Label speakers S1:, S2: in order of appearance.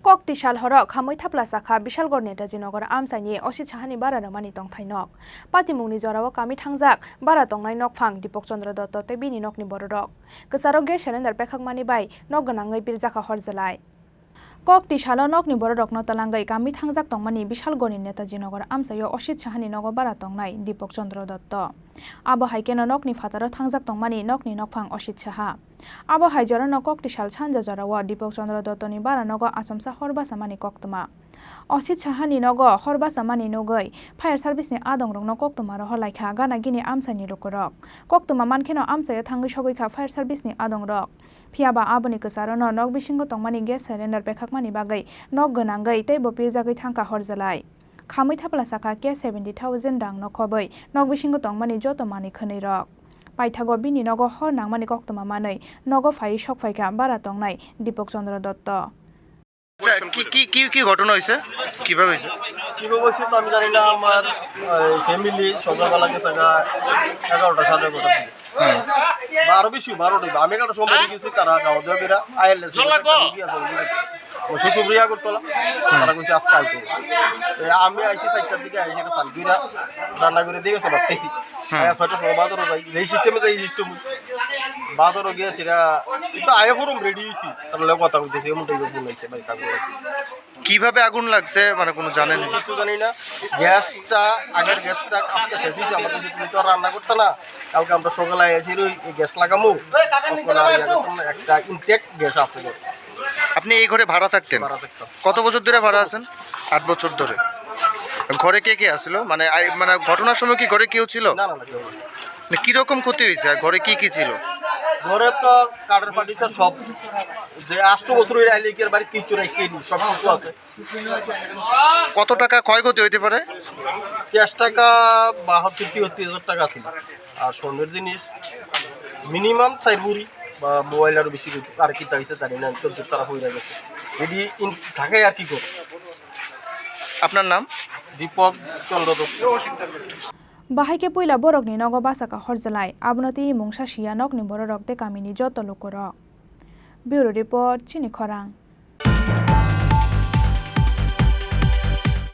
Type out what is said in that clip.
S1: Kok ti shal horok khamoi thapla sakha Bishalgor Netaji Nagar Amsaini Osit Sahani bara ramani tongthai nok Patimungni jorao kami thangjak bara tongnai nok phang Dipok Chandra Dotto te bini nokni borok Kesaro gas cylinder pekhakmani bai nok ganangai birjaka horjalai Kok ti shalo nokni borok no talangai kami thangjak tongmani Bishalgor Netaji Nagar Amsaio Osit Sahani nogo bara tongnai Dipok Chandra Dotto Abo haikeno nokni phataro thangjak tongmani nokni nokphang Osit Saha Abo haijora no kok ti shal sanja jorawa Dipok Chandra Dotto ni bara nogo asomsa horbasa mani koktuma Osit Sahani nogo horbasa mani nogoi fire service ni adong rong no koktuma ro holaikha gana gini amsani lukorok koktuma mankheno amsayo thangui sogoikha fire service ni adong rok phiaba aboni kesaro no nok bisingo tongmani gas cylinder pekhakmani bagai nok ganangai teibo pirjagai thangka horjalai khamui thapla saka ke 70,000 dang no khoboi nok bisingo tongmani joto mani khonei rok Paithago bini nogo hor nangmani koktuma manei nogo phai sokphaika bara tongnai Dipok Chandra Dotto
S2: কি ঘটনা হইছে কিভাবে হইছে
S3: কিভাবে হইছে তো আমি জানি না আমার ফ্যামিলি সকালবেলা গেছে 11টা সাড়ে 11টা বা আরো বেশি 12টা আমি একটা সময় গেছি তারা খাওয়া দাওয়া করে আইলে সুপ্রিয়া করতলা তারা কইছে আজকে আইতো আমি আইছি 4টার দিকে আইছি এটা সালকিরা রান্না করে দিয়ে গেছে বাড়তেছি 6টার সময় বাজারে যাই এই সিস্টেমে যাই সিস্টেম বাজারে গিয়ে সেটা তো আয় ফরম রেডি হইছি তাহলে কথা কইতেছি এমনটাই ফোন হইছে ভাই কাজ
S2: কিভাবে আগুন লাগছে মানে কোনো জানেন
S3: কিছু জানি না গ্যাসটা আগের গ্যাসটা আজকে শেষ হয়েছে আমাদের তুমি তো রান্না করতে না কালকে আমরা সকালে এসে এই গ্যাস লাগামু একটা ইনটেক্ট গ্যাস আছে
S2: আপনি এই ঘরে ভাড়া থাকতেন কত বছর ধরে ভাড়া আছেন 8 বছর ধরে ঘরে কে কে আসলো মানে মানে ঘটনার সময় কি ঘরে কেউ ছিল
S3: না না
S2: না কি রকম ক্ষতি হয়েছে আর ঘরে কি কি ছিল
S3: ঘরে তো কাঠের ফার্নিচার সব যে 8 বছর হয়ে আইলিকের বাড়ি কিছু রাখেনি সব কিছু আছে
S2: কত টাকা ক্ষয়ক্ষতি হইতে পারে
S3: ক্যাশ টাকা 72-73,000 টাকা ছিল আর সোনের জিনিস মিনিমাম 4 ভরি বা মোবাইল আরো বেশি আর কি তাইছে জানি না তো তারা হইরা গেছে যদি থাকে আর কি করে
S2: আপনার নাম
S3: দীপক চন্দ্র Dutta
S1: Bahai puila borok ni nogo basaka horjalai abnoti mungsa siya nok ni borok te kamini joto lukorok Bureau Report Chini Khorang